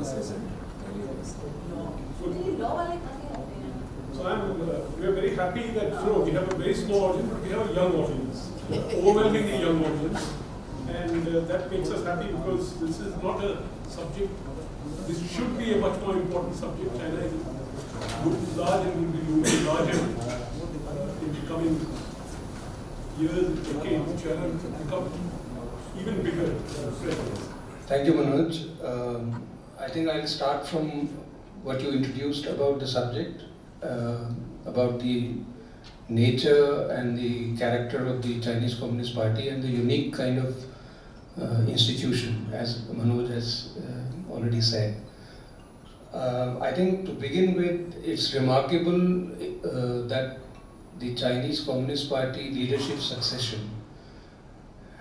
session. So we are very happy that we have a very small audience, but we have a young audience, overwhelmingly young audience, and that makes us happy because this is not a subject. This should be a much more important subject. China is large and will be looming larger in the coming years, decades. China will become even bigger. Thank you, Manoj. I think I'll start from what you introduced about the subject, about the nature and the character of the Chinese Communist Party and the unique kind of institution, as Manoj has already said. I think to begin with, it's remarkable that the Chinese Communist Party leadership succession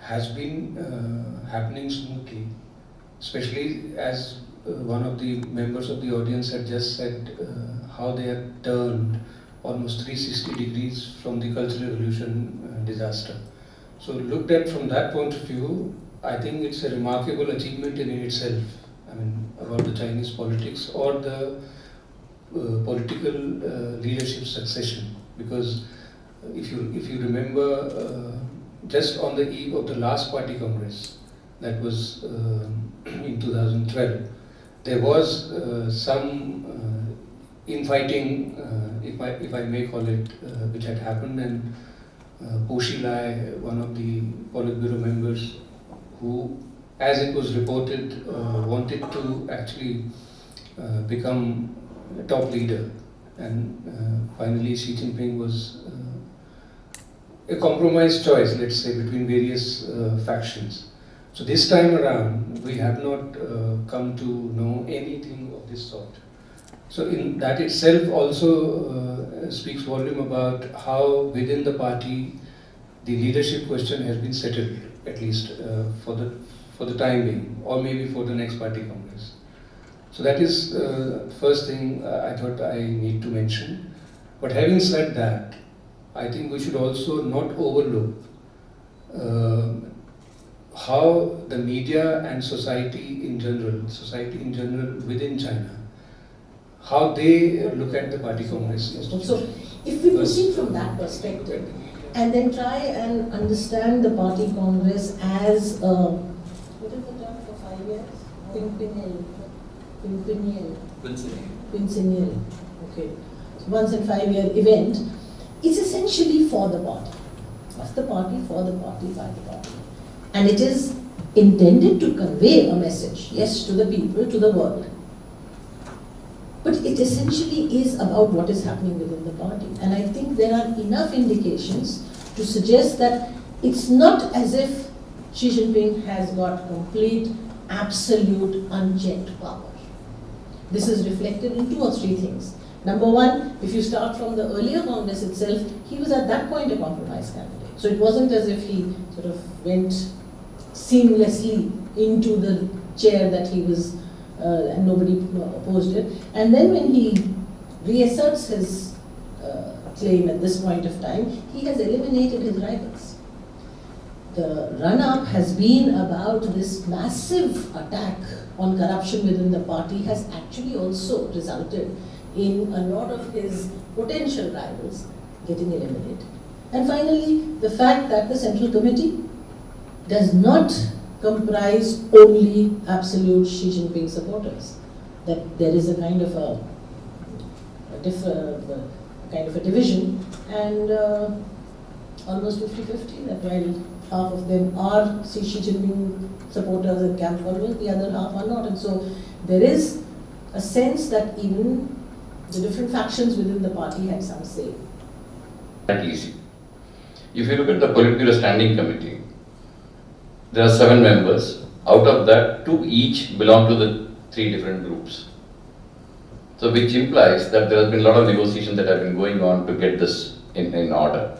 has been happening smoothly, especially as one of the members of the audience had just said how they had turned almost 360 degrees from the Cultural Revolution disaster. So looked at from that point of view, I think it's a remarkable achievement in itself. I mean, about the Chinese politics or the political leadership succession. Because if you remember, just on the eve of the last party congress, that was in 2012, there was some infighting, if I may call it, which had happened, and Po Xilai, one of the Politburo members, who, as it was reported, wanted to actually become a top leader, and finally Xi Jinping was a compromise choice, let's say, between various factions. So this time around, we have not come to know anything of this sort. So in that itself also speaks volume about how within the party the leadership question has been settled, at least for the time being, or maybe for the next party congress. So that is the first thing I thought I need to mention. But having said that, I think we should also not overlook how the media and society in general within China, how they look at the party congress. So if we proceed from that perspective and then try and understand the party congress as what is the term for 5 years? Quincennial. Okay. So once in 5 year event, it's essentially for the party. What's the party? For the party, by the party. And it is intended to convey a message, yes, to the people, to the world. But it essentially is about what is happening within the party. And I think there are enough indications to suggest that it's not as if Xi Jinping has got complete, absolute, unchecked power. This is reflected in 2 or 3 things. Number one, if you start from the earlier Congress itself, he was at that point a compromise candidate. So it wasn't as if he sort of went seamlessly into the chair that he was, and nobody opposed it. And then when he reasserts his claim at this point of time, he has eliminated his rivals. The run-up has been about this massive attack on corruption within the party has actually also resulted in a lot of his potential rivals getting eliminated. And finally, the fact that the Central Committee does not comprise only absolute Xi Jinping supporters, that there is a kind of a division, and almost 50-50, that while half of them are Xi Jinping supporters and camp followers, the other half are not. And so there is a sense that even the different factions within the party had some say. That easy. If you look at the Politburo Standing Committee, there are 7 members. Out of that, 2 each belong to the 3 different groups. So which implies that there has been a lot of negotiations that have been going on to get this in order.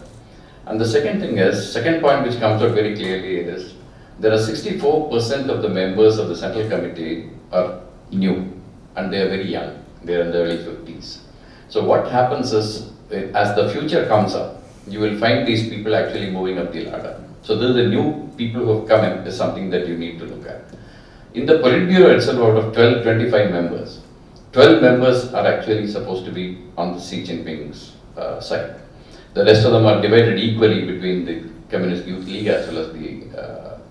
And the second thing is, second point which comes out very clearly is, there are 64% of the members of the Central Committee are new and they are very young. They are in the early 50s. So what happens is, as the future comes up, you will find these people actually moving up the ladder. So the new people who have come in is something that you need to look at. In the Politburo itself, out of 25 members, 12 members are actually supposed to be on the Xi Jinping's side. The rest of them are divided equally between the Communist Youth League as well as the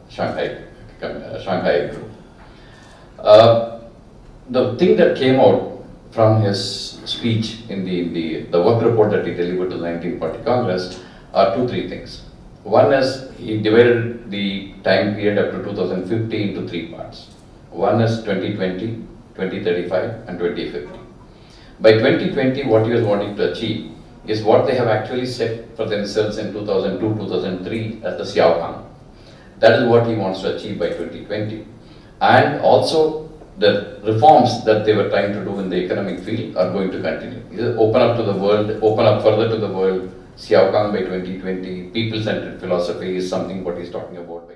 Shanghai group. The thing that came out from his speech in the work report that he delivered to the 19th Party Congress are 2-3 things. One is he divided the time period up to 2050 into 3 parts. One is 2020, 2035 and 2050. By 2020, what he was wanting to achieve is what they have actually set for themselves in 2002, 2003 as the Xiaohang. That is what he wants to achieve by 2020. And also the reforms that they were trying to do in the economic field are going to continue. Open up to the world, open up further to the world. Xiaohang by 2020, people-centered philosophy is something what he's talking about by